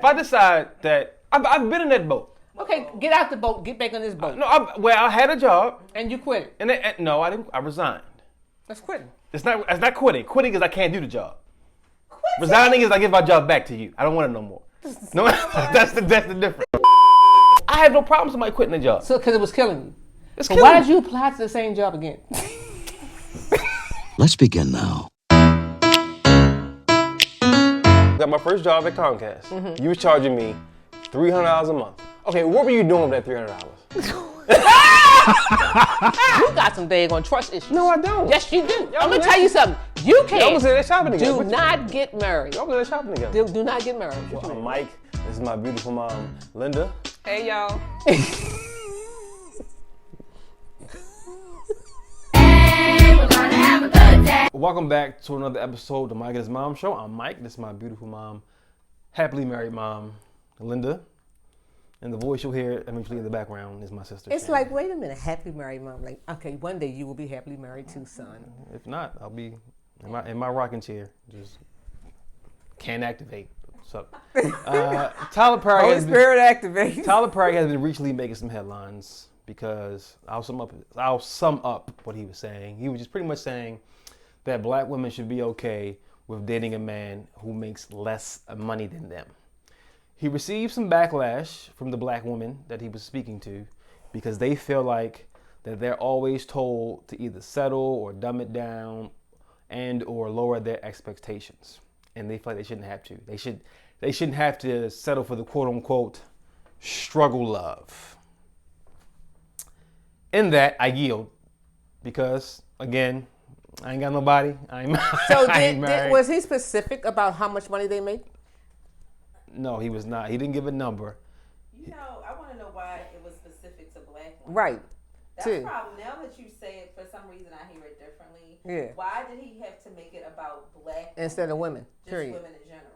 If I decide that I've been in that boat. Okay, get out the boat. Get back on this boat. I had a job. And you quit it. And no, I didn't. I resigned. That's quitting. It's not quitting. Quitting is I can't do the job. Resigning is I give my job back to you. I don't want it no more. No, that's the difference. I have no problem with somebody quitting the job. So, because it was killing you. It's So killing why me. did you apply to the same job again? Let's begin now. Got my first job at Comcast. Mm-hmm. You was charging me $300 a month. Okay, what were you doing with that $300? You got some daggone trust issues. No, I don't. Yes, you do. I'm going to tell you something. You can't. Y'all was in there shopping together. Do not get married. Y'all was in there shopping together. Do not get married. Well, I'm Mike. This is my beautiful mom, Linda. Hey, y'all. Welcome back to another episode of the Mike and His Mom Show. I'm Mike. This is my beautiful mom, happily married mom, Linda. And the voice you'll hear eventually in the background is my sister. It's Shannon. like, wait a minute, happily married mom. Like, okay, one day you will be happily married too, son. If not, I'll be in my rocking chair. Just can't activate. So, Tyler Perry Holy has Spirit activate. Tyler Perry has been recently making some headlines because I'll sum up what he was saying. He was just pretty much saying that black women should be okay with dating a man who makes less money than them. He received some backlash from the black women that he was speaking to because they feel like that they're always told to either settle or dumb it down and or lower their expectations. And they feel like they shouldn't have to. They shouldn't have to settle for the quote unquote struggle love. In that, I yield because again, I ain't got nobody. So I ain't married. was he specific about how much money they make? No, he was not. He didn't give a number. You know, I want to know why it was specific to black women. Right. That's too. the problem. Now that you say it, for some reason I hear it differently. Yeah. Why did he have to make it about black Instead of women. Just Period. women in general.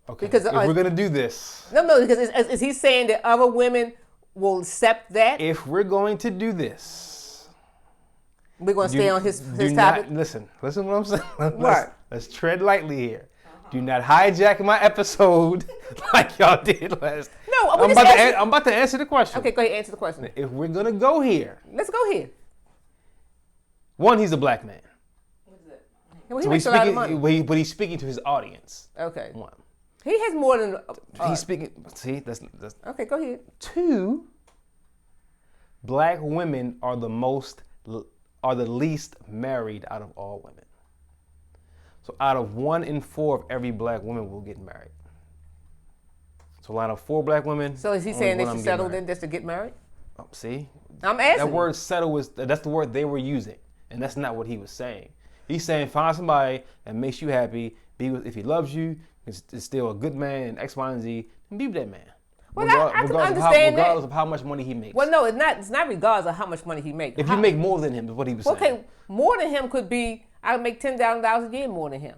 Okay. Because if we're gonna do this, No, because is he saying that other women will accept that? if we're going to do this, We're going to stay on his do topic? not listen what I'm saying. What? Let's tread lightly here. Do not hijack my episode like y'all did last. No, I'm about to answer the question. Okay, go ahead, answer the question. If we're gonna go here, Let's go here. one, he's a black man. What is it? Well, he So makes he's a lot of money. speaking, but he's speaking to his audience. Okay. One, He has more than... he's speaking. See, that's Okay, go ahead. two. Black women are the least married out of all women. So out of 1 in 4 of every black woman will get married. So out of 4 black women. So is he only saying they one of should them get settle married. then just to get married? Oh, see, I'm asking. that word "settle" that's the word they were using, and that's not what he was saying. He's saying find somebody that makes you happy. Be with, if he loves you, is still a good man and X, Y, and Z, and be with that man. Well, I can understand that. Regardless of how much money he makes. Well, no, it's not regardless of how much money he makes. If you make more than him, is what he was saying. Okay, more than him could be, I make $10,000 a year more than him.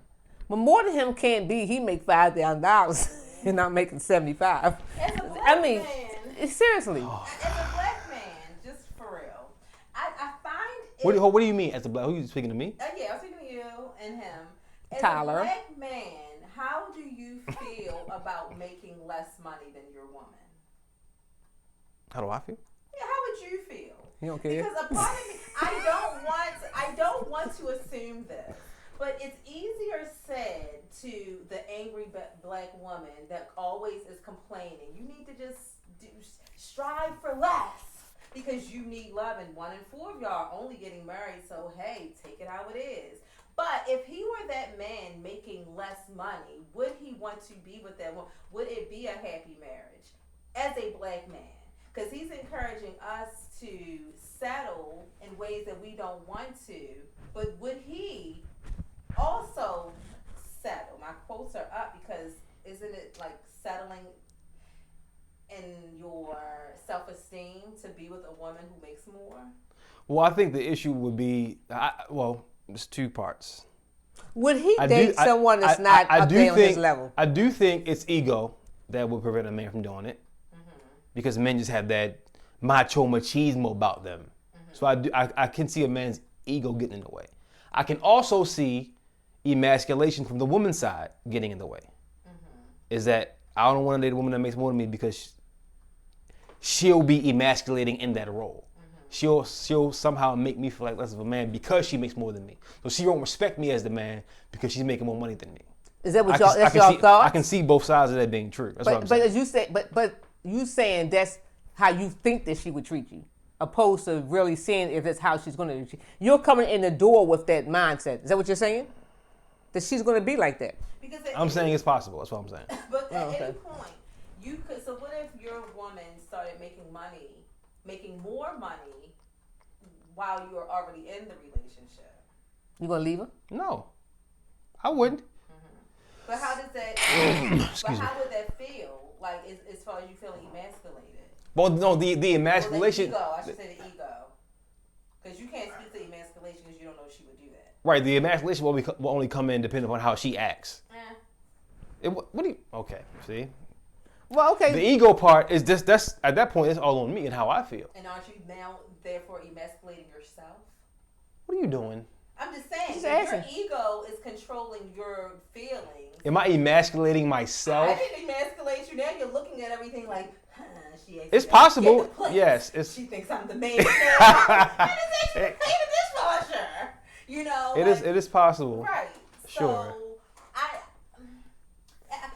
But more than him can't be, he make $5,000 and I'm making 75. As a black I mean, man, seriously. as a black man, just for real, I find it... What do you mean as a black? Who are you speaking to me? Yeah, I'm speaking to you and him. As Tyler. a black man, how do you feel about making less money than your woman? How do I feel? Yeah, how would you feel? You don't care? Because a part of me, I don't want to assume this, but it's easier said to the angry black woman that always is complaining. You need to just strive for less because you need love, and 1 in 4 of y'all are only getting married. So hey, take it how it is. But if he were that man making less money, would he want to be with that woman? Would it be a happy marriage as a black man? Because he's encouraging us to settle in ways that we don't want to. But would he also settle? My quotes are up because isn't it like settling in your self-esteem to be with a woman who makes more? Well, I think the issue would be, there's 2 parts. Would he date someone that's not up there on his level? I do think it's ego that would prevent a man from doing it. Because men just have that macho machismo about them. So I can see a man's ego getting in the way. I can also see emasculation from the woman's side getting in the way. is that I don't want to date a woman that makes more than me because she'll be emasculating in that role. She'll somehow make me feel like less of a man because she makes more than me. So she won't respect me as the man because she's making more money than me. Is that what y'all? That's y'all thoughts? I can see both sides of that being true. That's what I'm saying. But as you say, but you saying that's how you think that she would treat you, opposed to really seeing if that's how she's going to treat you. You're coming in the door with that mindset. Is that what you're saying? That she's going to be like that. Because I'm saying it's possible. That's what I'm saying. But at any point, you could. So what if your woman started making more money, while you were already in the relationship? You gonna leave her? No, I wouldn't. But how does that? But how would that feel? Like as far as you feeling emasculated? Well, no, the emasculation. The ego. I should say the ego, because you can't speak to emasculation because you don't know she would do that. Right, the emasculation will only come in depending upon how she acts. What do you? Okay, see. Well, okay. The ego part is just that's at that point it's all on me and how I feel. And aren't you now therefore emasculating yourself? What are you doing? I'm just saying, if your ego is controlling your feelings. Am I emasculating myself? I didn't emasculate you. Now you're looking at everything like, it's possible. Yes, she thinks I'm the main. And it's actually pay the dishwasher. You know. It is possible. Right. Sure.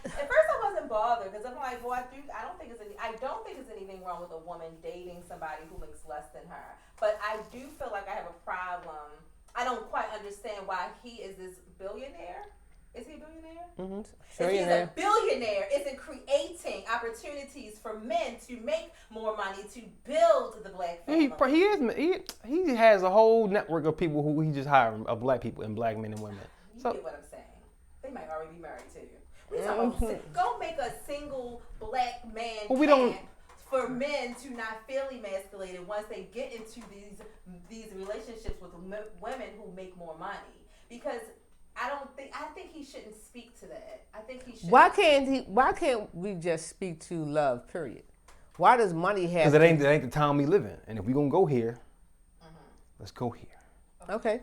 So at first I wasn't bothered because I'm like, well, I don't think it's anything wrong with a woman dating somebody who makes less than her. But I do feel like I have a problem. I don't quite understand why he is this billionaire. Is he a billionaire? Mm-hmm. If he's a billionaire, isn't creating opportunities for men to make more money to build the black family. He has a whole network of people who he just hired of black people and black men and women. You get what I'm saying? They might already be married too. We talking about go make a single black man for men to not feel emasculated once they get into these relationships with women who make more money. Because I think he shouldn't speak to that. I think he should. Why can't we just speak to love? Period. Why does money have? Because it ain't the town we live in, and if we gonna go here, let's go here. Okay.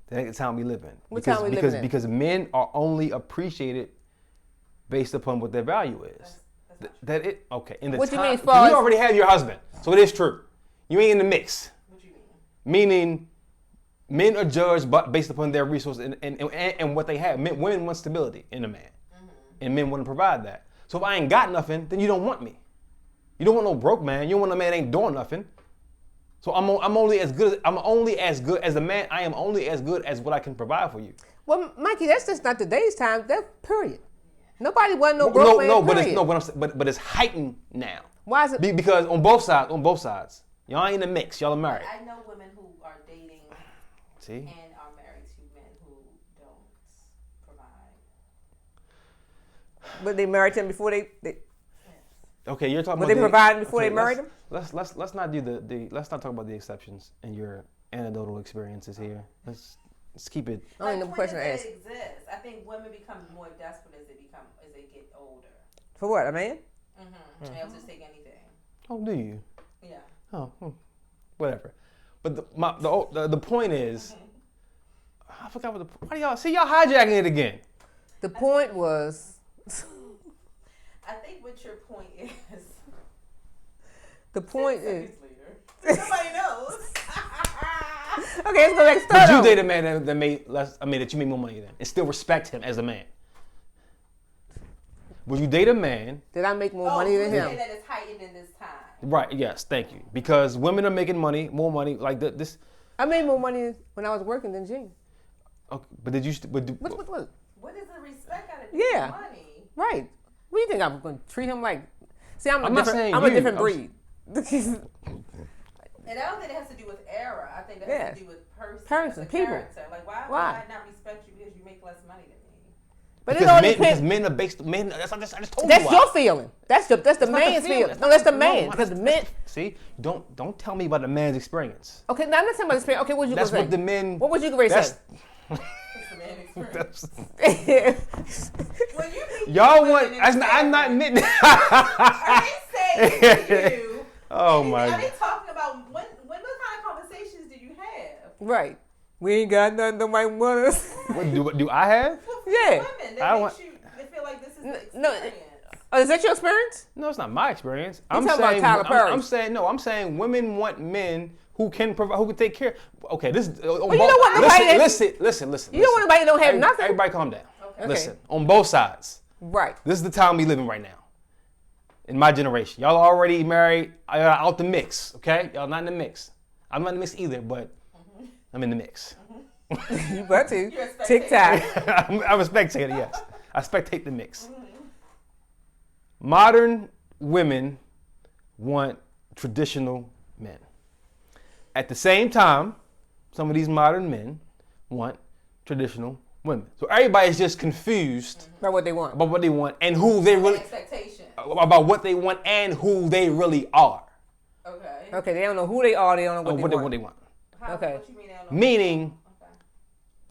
That ain't the town we live in. What town we live in? Because men are only appreciated based upon what their value is. In the what time, you mean? You already have your husband, so it is true. You ain't in the mix. What you mean? Meaning, men are judged based upon their resources and what they have. Women want stability in a man, and men want to provide that. So if I ain't got nothing, then you don't want me. You don't want no broke man. You don't want a man that ain't doing nothing. So I'm only as good as a man. I am only as good as what I can provide for you. Well, Mikey, that's just not today's time. That period. Nobody want no broke man. But it's heightened now. Why is it? Because on both sides, y'all ain't in the mix. Y'all are married. I know women who are dating and are married to men who don't provide. But they married him before they Okay, you're talking Were about they providing before they married him? Let's not do let's not talk about the exceptions in your anecdotal experiences here. Let's keep it. I don't know the question to ask. It exists. I think women become more desperate as they get older. For what, a man? Mm-hmm. They'll just take anything. Oh, do you? Yeah. Oh, whatever. But the point is, I forgot what why do y'all see y'all hijacking it again? The point was. I think what your point is. The point is. Nobody knows. Okay, let's go back to start. Would you date a man that made less? I mean, that you made more money than, and still respect him as a man? Would you date a man? Did I make more money than him? That is heightened in this time. Right. Yes. Thank you. Because women are making more money. Like this. I made more money when I was working than Gene. Okay, but did you? What? What is the respect out of money? Right. What do you think I'm going to treat him like? See, I'm a different breed. And I don't think it has to do with era. I think that has to do with person, people. Character. Like, why would I not respect you because you make less money than me? But it all depends. Because men are based. Men. I just told you. That's your feeling. That's the man's feeling. No, that's the man. Because the men. See, don't tell me about the man's experience. Okay, now I'm not talking about experience. Okay, what would you that's say? What the men. What would you say? Y'all want? I'm not admitting. Are they saying to you? Oh my! Are they talking about what kind of conversations do you have? Right. We ain't got nothing nobody want us. What do I have? Yeah. Women, they feel like this is the No. experience. Oh, is that your experience? No, it's not my experience. You're talking about Tyler Perry. I'm saying women want men who can provide, who can take care. Okay, this. Well, you don't want nobody Listen. You don't want anybody that don't have nothing. Everybody, calm down. Okay. Listen, on both sides. Right. This is the time we living right now. In my generation, y'all already married, out the mix. Okay, y'all not in the mix. I'm not in the mix either, but I'm in the mix. You better to. You're a TikTok. I'm a spectator. Yes, I spectate the mix. Modern women want traditional men. At the same time, some of these modern men want traditional women. So everybody's just confused About what they want. about what they want and who they really Expectation. about what they want and who they really are. Okay. Okay, they don't know who they are. They don't know what What they they want. want. Okay. What you mean? I don't know? Meaning, Okay.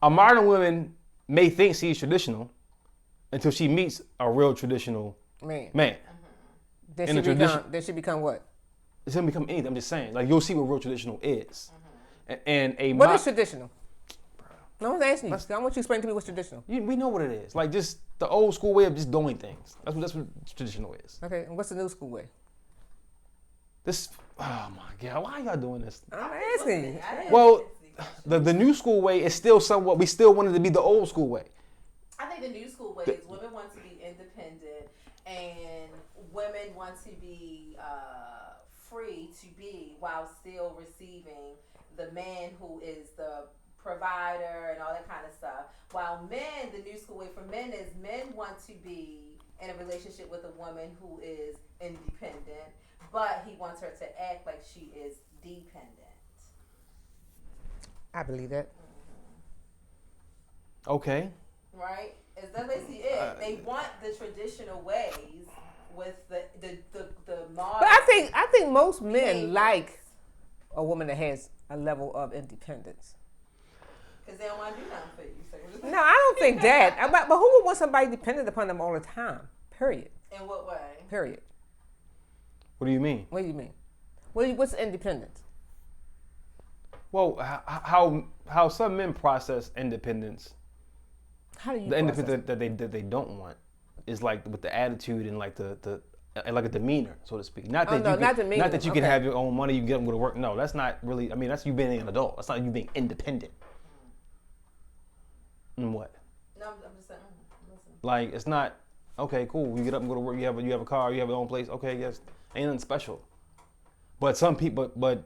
a modern woman may think she's traditional until she meets a real traditional Man. man. Then In she the tradition- become what? It's gonna become anything. I'm just saying. Like, you'll see what real traditional is. And a What mo- is traditional? No one's asking you. I want you to explain to me what's traditional. we know what it is. Like, just the old school way of just doing things. That's what traditional is. Okay, and what's the new school way? This. Oh my God. Why are y'all doing this? I'm asking you. Well, the new school way is still somewhat. We still wanted to be the old school way. I think the new school way is women want to be independent and women want to be free to be while still receiving the man who is the provider and all that kind of stuff. While men, the new school way for men is men want to be in a relationship with a woman who is independent, but he wants her to act like she is dependent. I believe that. Okay. Right? That's basically it. They want the traditional ways with the modern. But I think most men behaviors. like a woman that has a level of independence. Because they don't want to do nothing for you. So you're just No, I don't think that. But who would want somebody dependent upon them all the time? Period. in what way? Period. What do you mean? What do you mean? What's independence? Well, how some men process independence. How do you The process independence that they don't want is like with the attitude and like the like a demeanor, so to speak. Not that you can, not demeanor. not that you can Okay. have your own money, you can get them go to work. No, that's not really. I mean, that's you being an adult. That's not you being independent. And what? No, I'm just saying. Listen. Like, it's not okay. Cool. You get up and go to work. You have a car. You have your own place. Okay, yes, ain't nothing special. But some people, but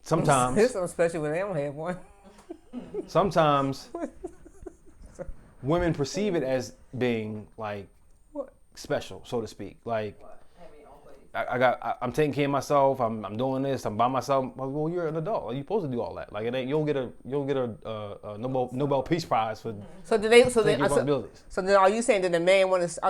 sometimes, It's so special when they don't have one. sometimes women perceive it as being like What? special, so to speak. Like, What? Having your own place. I'm taking care of myself. I'm doing this. I'm by myself. Well, you're an adult. You're supposed to do all that. Like, it ain't. You'll get a Nobel Peace Prize for So do they? taking responsibilities. So then, are you saying that the man want to?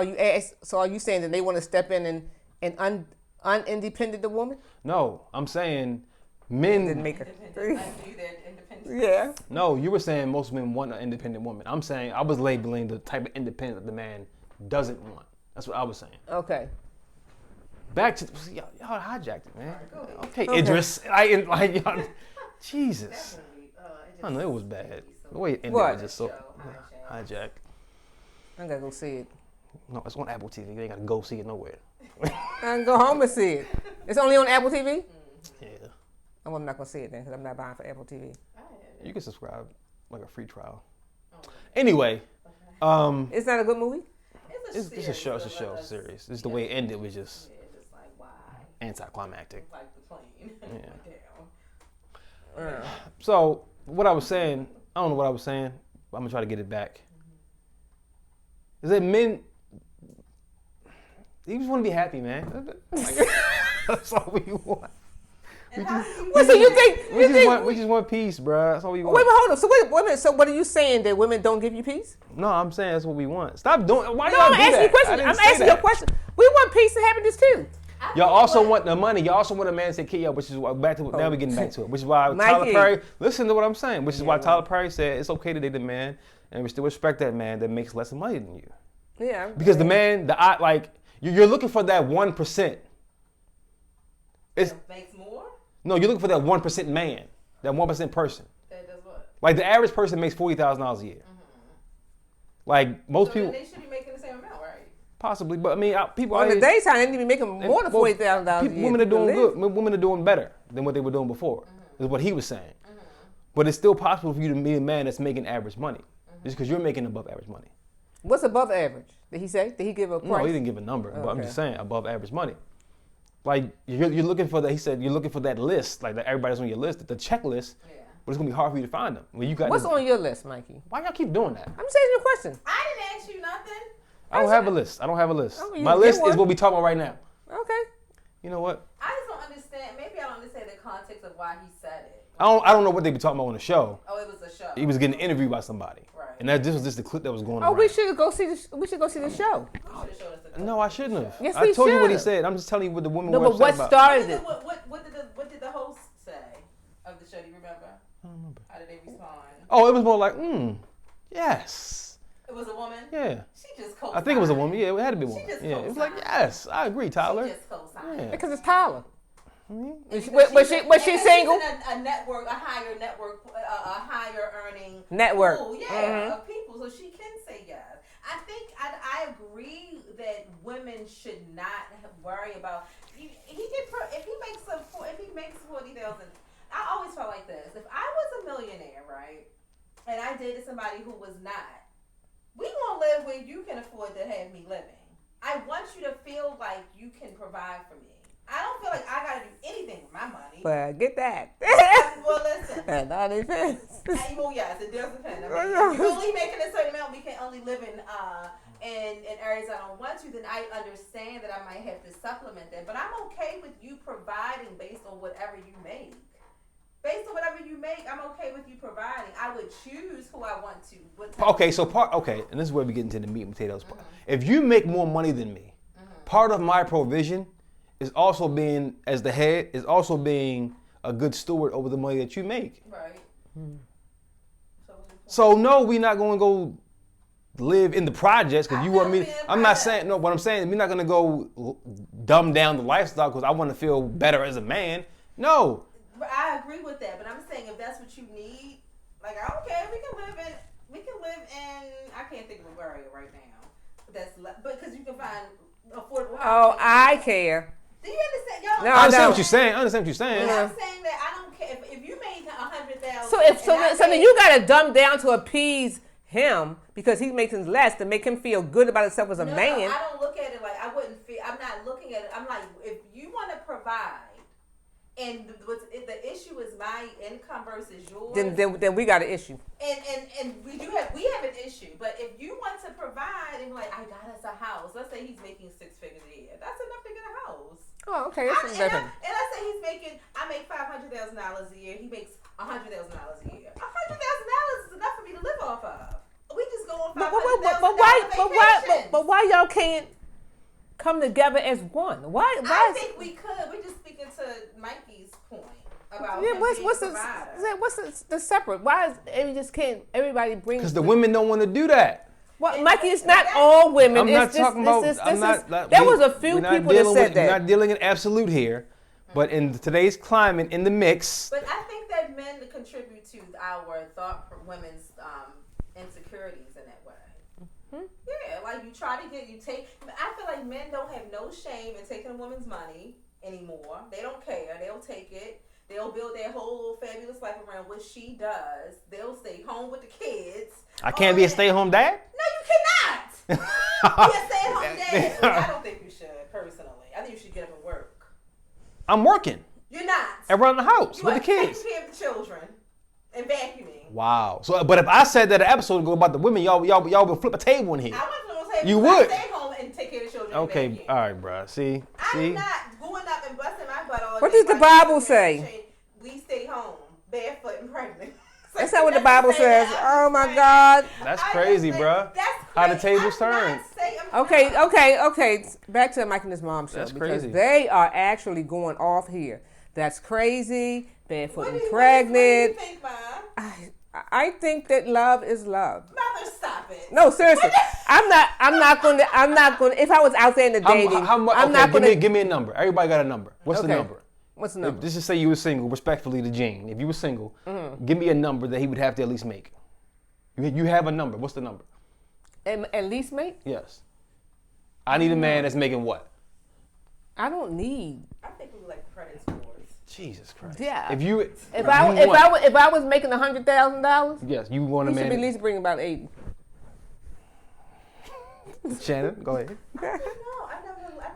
Are you saying that they want to step in and unindependent the woman? No, I'm saying Didn't men. make her. Independent. Undo their independence. Yeah. No, you were saying most men want an independent woman. I'm saying I was labeling the type of independence that the man doesn't want. That's what I was saying. Okay. Back to y'all hijacked it, man. Go ahead. Okay, Okay. Idris. Like y'all, Jesus. Definitely, I know it was bad. The way it ended What? was just so Show, hijacked. I gotta go see it. No, it's on Apple TV. You ain't gotta go see it nowhere. I can go home and see it. It's only on Apple TV. Yeah, I'm not gonna see it then because I'm not buying for Apple TV. you can subscribe like a free trial. Anyway, It's not a good movie. it's a show. It's a show series. It's the way it ended was just Yeah, just like why? anticlimactic. Like the plane. Yeah. Down. So what I was saying, I don't know what I was saying, but I'm gonna try to get it back. Is that men? You just want to be happy, man. That's all we want. What? So you think? We just want peace, bro. That's all we want. Wait, but hold on. So wait, women. So what are you saying that women don't give you peace? No, I'm saying that's what we want. Stop doing. Why No, y'all I'm do asking that? you a question. I didn't I'm say asking you a that. question. We want peace and happiness too. Y'all also want the money. Y'all also want a man to take care of y'all, which is why now we're getting back to it. Which is why Tyler Mikey. Perry. Listen to what I'm saying. Which is why Tyler Perry said it's okay to date a man and we still respect that man that makes less money than you. Yeah. Because the man, you're looking for that 1%. It's Makes more? no, you're looking for that 1% man, that 1% person. That does what? Like the average person makes $40,000 a year. Like most So people. then they should be making the same amount, right? Possibly, but I mean, people Well, out in the here, daytime, they didn't even make them more than $40,000 a year. women are doing to good. live. Women are doing better than what they were doing before. Is what he was saying. But it's still possible for you to meet a man that's making average money, just because you're making above average money. What's above average? Did he say? Did he give a price? No, he didn't give a number, but I'm Okay. just saying above average money. Like you're looking for that. He said you're looking for that list, like that everybody's on your list, the checklist. Yeah. But it's gonna be hard for you to find them. When you got What's this, on your list, Mikey? why y'all keep doing that? I'm just asking you a question. I didn't ask you nothing. I don't have a list. I don't have a list. Oh, you My get list is one. what we talking about right now. Okay. You know what? I just don't understand. Maybe I don't understand the context of why he said it. I don't know what they be talking about on the show. Oh, it was a show. He was getting interviewed by somebody, Right. and this was just the clip that was going Oh, around. we should go see the. We should go see the show. You should have showed us the clip. No, I shouldn't have. Yes, I we told you what he should. said. I'm just telling you what the women No, were but what upset about. started it? What did the host say of the show? Do you remember? I don't remember. How did they respond? Oh, it was more like, yes, It was a woman. yeah. She just co-signed. I think it was a woman. Yeah, it had to be a She woman. just Yeah, it was like, co-signed. yes, I agree, Tyler. She just co-signed. Yeah. Because it's Tyler. Because Was she because single? she's in a network, a higher network, a higher earning Network. pool, yeah, Mhm. of people, so she can say yes. I think I agree that women should not worry about. If he makes 40,000, I always felt like this. If I was a millionaire, right, and I dated somebody who was not, we gonna live where you can afford to have me living. I want you to feel like you can provide for me. I don't feel like I gotta do anything with my money. But get that. Well, listen. And that depends. Well, yes, it does depend. I mean, if you're only making a certain amount, we can only live in areas I don't want to, then I understand that I might have to supplement that. But I'm okay with you providing based on whatever you make. Based on whatever you make, I'm okay with you providing. I would choose who I want to. And this is where we get into the meat and potatoes part. If you make more money than me, part of my provision is also being, as the head, is also being a good steward over the money that you make. Right. So no, we're not going to go live in the projects because you I'm want not me. being I'm not saying no. What I'm saying is we're not going to go dumb down the lifestyle because I want to feel better as a man. No. But I agree with that. But I'm saying if that's what you need, like I don't care. We can live in. I can't think of a area right now. But because you can find affordable. Oh, housing. I care. Do you understand? Y'all, No, I understand know. what you're saying. I understand what you're saying. I'm saying that I don't care if you made 100,000. So then you gotta dumb down to appease him because he's making less to make him feel good about himself as a man. No, I don't look at it like I wouldn't feel. I'm not looking at it. I'm like, if you want to provide, and the issue is my income versus yours. Then we got an issue. And we have an issue. But if you want to provide and like, I got us a house. Let's say he's making 6 figures a year. That's enough to get a house. Oh, okay. That's different. And let's say I make $500,000 a year. He makes $100,000 a year. $100,000 is enough for me to live off of. We just go on $500,000 But why y'all can't come together as one? Why? I think we could. We're just speaking to Mikey's point about him being a provider. What's the separate? Why is everybody bring? Because the women don't want to do that. Well, Mikey, it's not all women. I'm not it's talking just, about. There was a few people that said that. We're not dealing in absolute here, but in today's climate, in the mix. But I think that men contribute to our thought for women's insecurities in that way. Yeah, like you try to I feel like men don't have no shame in taking a woman's money anymore. They don't care. They'll take it. They'll build their whole little fabulous life around what she does. They'll stay home with the kids. I can't be a stay-at-home dad? No, you cannot. Be a stay-at-home dad. I don't think you should, personally. I think you should get up and work. I'm working. You're not. Around the house You with are the kids. taking care of the children and vacuuming. Wow. So, but if I said that an episode ago about the women, y'all would flip a table in here. I wasn't gonna say You would. stay home and take care of the children. Okay, and vacuum. all right, bro. See? I'm not going up and busting my butt all What day does the while Bible you say? We stay home, barefoot and pregnant. That's not what the Bible says. I'm Oh just my saying. God. That's I crazy, just bro. think that's How the crazy. tables I'm not turn. saying- I'm not- Okay. Back to Mike and his mom show. That's because crazy. they are actually going off here. That's crazy. Barefoot What and do you pregnant. think, Mom? I think that love is love. Mother, stop it. No, seriously. I'm not going to, if I was out there in the dating, How much? I'm not going to. Give me a number. Everybody got a number. What's the Okay. number? What's the number? Let's just say you were single, respectfully to Gene. If you were single, give me a number that he would have to at least make. You have a number. What's the number? At least, mate? Yes. I need a man that's making what? I don't need. I think we like credit scores. Jesus Christ. Yeah. If I was making $100,000, yes, you want a you should man. be at least bring about 80. Shannon, go ahead. No, I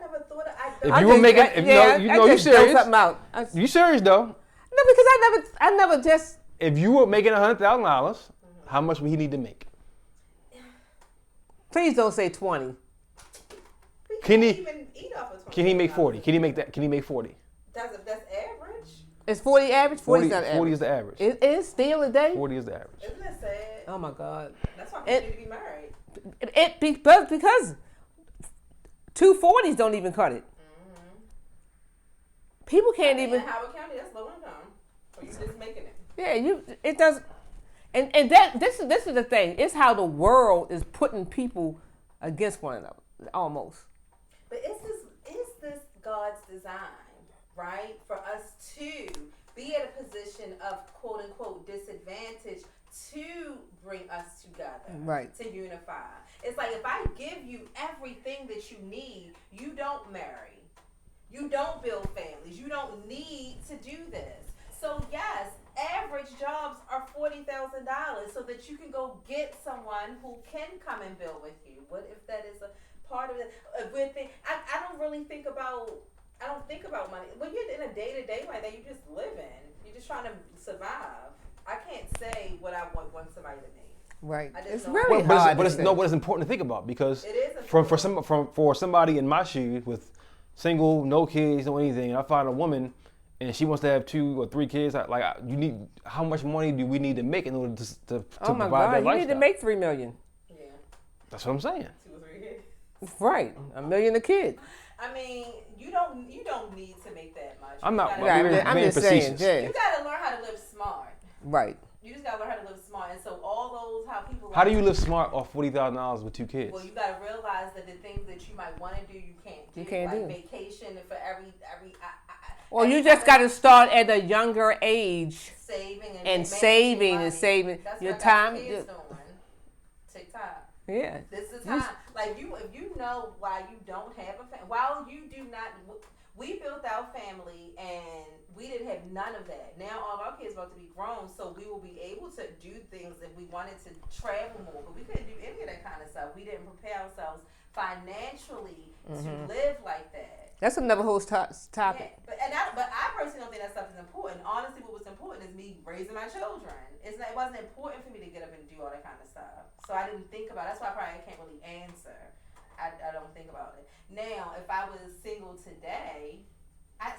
never thought of. If you were making, you serious? Something out. You serious though? No, because I never just. If you were making $100,000, how much would he need to make? Please don't say 20. Can he even eat off of 20? Can he make 40? Can he make that? Can he make 40? That's average. Is 40 average? 40 is not 40 average. is the average. It is still a day. 40 is the average. Isn't that sad? Oh my God. That's why people need to be married. Because 240s don't even cut it. People can't even. In Howard County, that's low income. Or you just making it. Yeah, it does. And that this is the thing. It's how the world is putting people against one another, almost. But is this God's design, right? For us to be at a position of quote unquote disadvantage to bring us together, right? To unify. It's like if I give you everything that you need, you don't marry, you don't build families, you don't need to do this. So yes, average jobs are $40,000 so that you can go get someone who can come and build with you. What if that is a part of it? A good thing. I don't really think about. I don't think about money. When you're in a day-to-day like that, you're just living. You're just trying to survive. I can't say what I want somebody to make. Right. It's really hard. But it's important to think about because it is for somebody in my shoes with single, no kids, no anything, and I find a woman and she wants to have 2 or 3 kids. How much money do we need to make in order to oh my provide God, that you lifestyle? need to make $3 million. Yeah. That's what I'm saying. 2 or 3 kids. Right, $1 million a kid. I mean, you don't need to make that much. I'm not. I'm just saying. Yeah. You gotta learn how to live smart. Right. You just gotta learn how to live smart, and so all those how people. How do you live smart off $40,000 with 2 kids? Well, you gotta realize that the things that you might want to do, you can't do. You can't like do. Vacation for every. Well, you just got to start at a younger age. Saving and saving That's your what time. Kids doing. TikTok. Yeah. This is time. Like if you know why you don't have a family, while you do not. We built our family and we didn't have none of that. Now all of our kids are about to be grown, so we will be able to do things if we wanted to travel more. But we couldn't do any of that kind of stuff. We didn't prepare ourselves financially to live like that. That's another whole topic. Yeah, but I personally don't think that stuff is important. Honestly, what was important is me raising my children. It wasn't important for me to get up and do all that kind of stuff. So I didn't think about it. That's why I can't really answer. I don't think about it. Now, if I was single today, I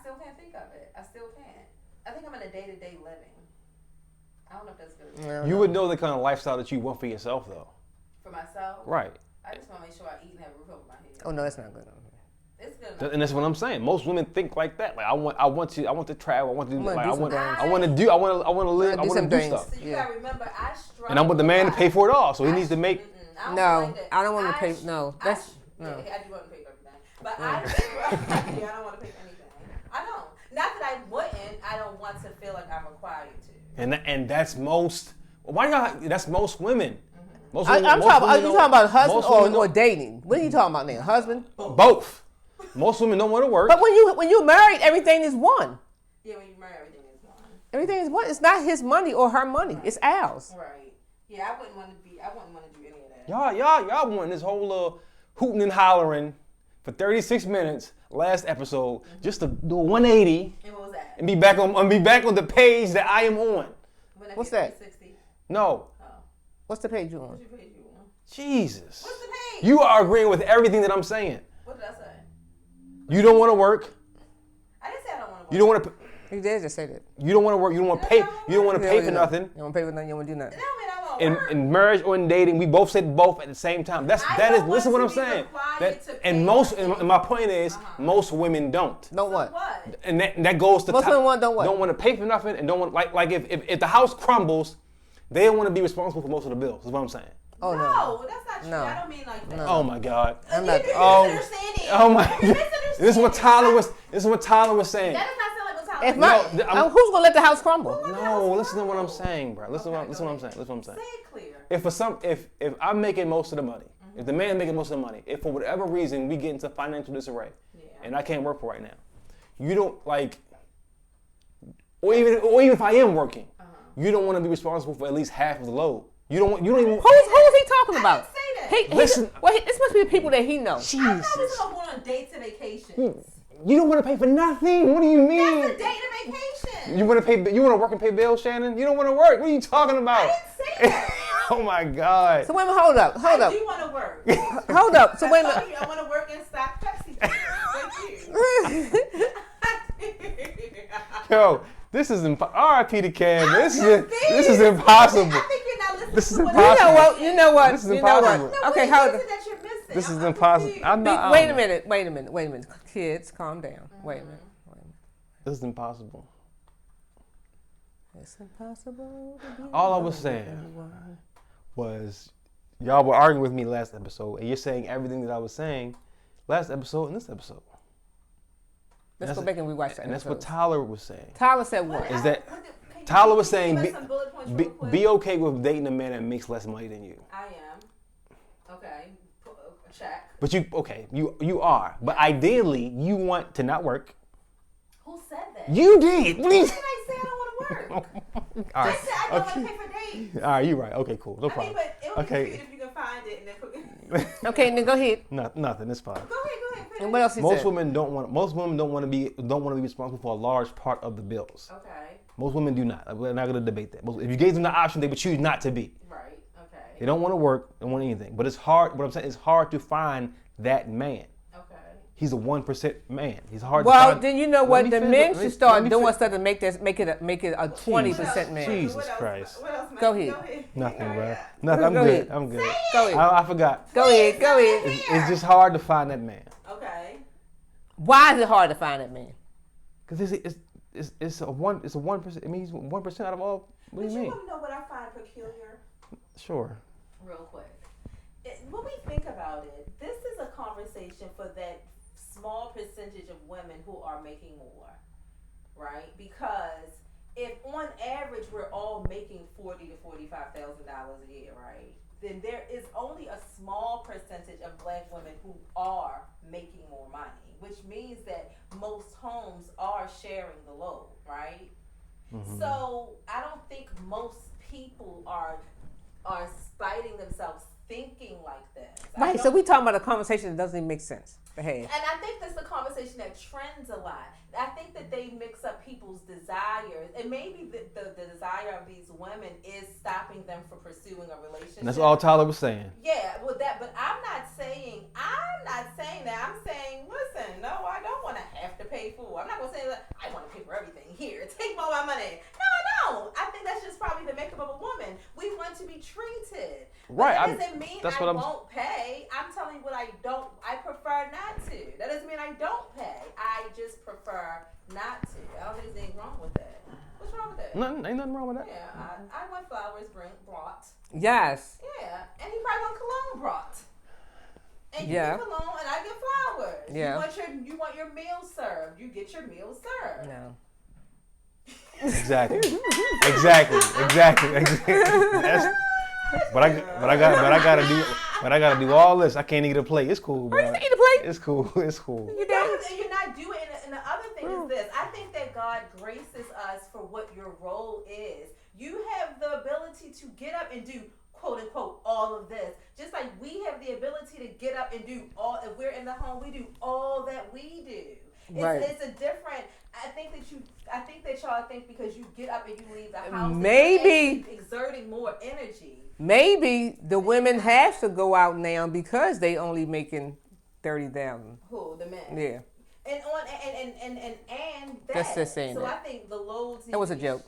still can't think of it. I still can't. I think I'm in a day-to-day living. I don't know if that's good. You would know the kind of lifestyle that you want for yourself, though. For myself? Right. I just want to make sure I eat and have a roof over my head. Oh no, that's not good. It's good enough. And that's what I'm saying. Most women think like that. Like I want to travel. I want to do. I want to live. I want to do stuff. So you gotta remember, I struggle. And I want the man to pay for it all. So he needs to make. No, I don't want to pay. No, that's no. I do want to pay for everything, but I don't want to pay for anything. I don't. Not that I wouldn't. I don't want to feel like I'm required to. And that's most. Why y'all? That's most women. Most are you talking about husband or dating? What are you talking about now? Husband? Both. Most women don't want to work. But when you're married, everything is one. Yeah, when you marry, everything is one. Everything is one. It's not his money or her money. It's ours. Right. Yeah, I wouldn't want to do any of that. Y'all want this whole hooting and hollering for 36 minutes last episode just to do a 180 and what was that? And be back on the page that I am on. What's that? 360? No. Oh. What's the page you on? What's your page you on? Jesus. What's the page? You are agreeing with everything that I'm saying. What did I say? You don't want to work. I didn't say I don't want to work. You don't want to. You did just say that. You don't want to work. You don't want to pay. You don't want to pay for nothing. You don't want to pay for nothing. You don't want to do nothing. That don't mean I won't work. In marriage or in dating, we both said both at the same time. Listen to what I'm saying. And my point is, most women don't. Don't what? And that goes to most women don't what? Don't want to pay for nothing and don't want like if the house crumbles, they don't want to be responsible for most of the bills. Is what I'm saying. Oh no, that's not true. No. I don't mean like that. No. Oh my God. I'm not. Oh my God. This is what Tyler was saying. That does not sound like what Tyler was. Who's gonna let the house crumble? No, listen to what I'm saying, bro. Listen to what I'm saying. Say it clear. If I'm making most of the money, If the man making most of the money, if for whatever reason we get into financial disarray, and I can't work for right now, you don't like, or even if I am working, you don't want to be responsible for at least half of the load. You don't even. Who is he talking about? I didn't say that. Listen, this must be the people that he knows. I know this is going on dates and vacations. You don't want to pay for nothing. What do you mean? That's a date and vacation. You want to pay? You want to work and pay bills, Shannon? You don't want to work. What are you talking about? I didn't say that. Oh my God. So wait a minute, hold up. I do want to work. Hold up. So wait a minute. I want to work and stock Pepsi. Thank you. Yo, this is R.I.P. to Cam. This is impossible. I think you're not listening. This is to what impossible. I'm You know what? This is You know what? impossible. No, Okay, what hold is up. it that you're missing? This is I'm impossible. confused. I'm not. Wait a minute. Kids, calm down. Wait a minute. This is impossible. It's impossible to be All I was saying was, y'all were arguing with me last episode, and you're saying everything that I was saying last episode and this episode. Let's go back and rewatch that. And that's what episode. Tyler was saying. Tyler said what? Is that Can you Tyler was give saying us some bullet points real be quick? okay with dating a man that makes less money than you. I am. Okay. Check. But you are. But ideally, you want to not work. Who said that? You did. What do you? When did I say I don't want to work? All I right. said I don't want to pay for dates. All right, you're right. Okay, cool. No I mean, problem. but it would Okay. be cute if you can find it and then put. Okay, then go ahead. Nothing. It's fine. Go ahead. And what else he Most said? women don't want to be responsible for a large part of the bills. Okay. Most women do not. We're not going to debate that. If you gave them the option, they would choose not to be. Right. Okay. They don't want to work. They don't want anything. But it's hard. What I'm saying is hard to find that man. Okay. He's a 1% man. He's hard to Well, find. then you know Let what? me The finish- men let me- should start let me doing fin- stuff to make it a 20% man. Jesus What else? Christ. What else, man? Go ahead. Nothing, bro. Yeah. Nothing. I'm Go good. ahead. I'm good. Go ahead. I forgot. Go ahead. Go ahead. It's just hard to find that man. Okay. Why is it hard to find that man? Because it's a 1%. I mean, he's 1% out of all. What But do you you mean? want to know what I find peculiar? Sure. Real quick. When we think about it, this is a conversation for that small percentage of women who are making more, right? Because if on average we're all making $40,000 to $45,000 a year, right? Then there is only a small percentage of black women who are making more money, which means that most homes are sharing the load, right? Mm-hmm. So I don't think most people are spiting themselves thinking like this. Right. So we talking about a conversation that doesn't even make sense. Go ahead. And I think that's the conversation that trends a lot. I think that they mix up people's desires, and maybe the desire of these women is stopping them from pursuing a relationship. And that's all Tyler was saying. Yeah, well, but I'm not saying that. I'm saying, listen, no, I don't want to have to pay for. I'm not gonna say that I want to pay for everything. Here, take all my money. No, I don't. I think that's just probably the makeup of a woman. We want to be treated. Right, But that doesn't mean that's I what I'm- won't pay. I'm telling you what I don't. I prefer not to. That doesn't mean I don't pay. I just prefer not to. I don't think there's anything wrong with that. What's wrong with that? Ain't nothing wrong with that. Yeah, I want flowers brought. Yes. Yeah, and he probably want cologne brought. And you Yeah. get cologne, and I get flowers. Yeah. You want your meal served. You get your meal served. No. Exactly. That's, but I gotta do all this. I can't eat a plate. It's cool, bro. You can eat a plate. It's cool. It's cool. You don't, and you're not doing it. And the other thing is this. I think that God graces us for what your role is. You have the ability to get up and do, quote unquote, all of this. Just like we have the ability to get up and do all, if we're in the home, we do all that we do. Right. It's a different, I think that y'all think because you get up and you leave the house, Maybe. that you're exerting more energy. Maybe the women have to go out now because they only making 30,000. Who, the men? Yeah. And that. That's just saying so that. I think the loads. That was a joke.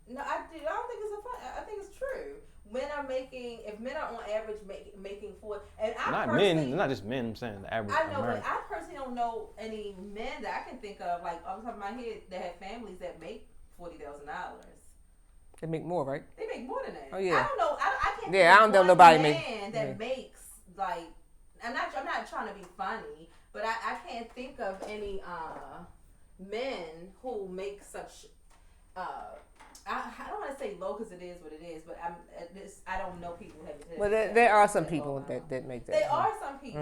No, I don't think it's a fun. I think it's true. If men are on average making four, and I Not personally, men. Not just men. I'm saying the average I know, American. but I personally don't know any men that I can think of, like off the top of my head, that have families that make $40,000. They make more, right? They make more than that. Oh, yeah. I don't know. I can't. Yeah, I don't know one nobody man that yeah. makes like. I'm not trying to be funny, but I can't think of any men who make such. I don't want to say low because it is what it is, but I don't know people who have it. Well, there are some people that make that. There are some people,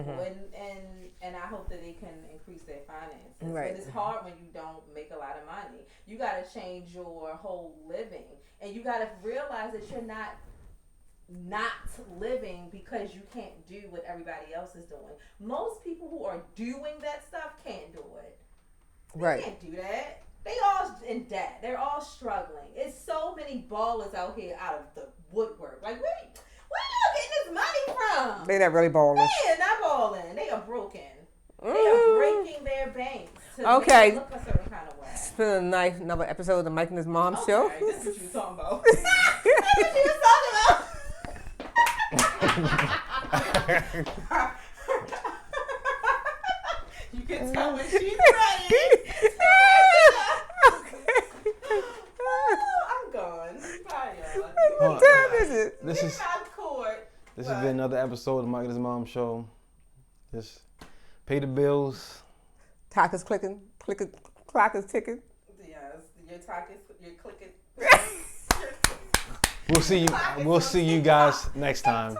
and I hope that they can increase their finances. Right. But it's hard when you don't make a lot of money. You got to change your whole living, and you got to realize that you're not living because you can't do what everybody else is doing. Most people who are doing that stuff can't do it. They can't do that. They all in debt. They're all struggling. It's so many ballers out here out of the woodwork. Like, where y'all getting this money from? They're not really balling. They are not balling. They are broken. They are breaking their banks to Okay. make it look a certain kind of way. It's been a nice another episode of the Mike and his mom show. Okay, this is what you were talking about. That's what you were talking about. You can tell when she's ready. I'm gone. Bye, y'all. What time is it? This is court. this has been another episode of Mike and his mom show. Just pay the bills. Clock is clicking. Clock is ticking. Yes, your talk is you're clicking. We'll see you guys next time.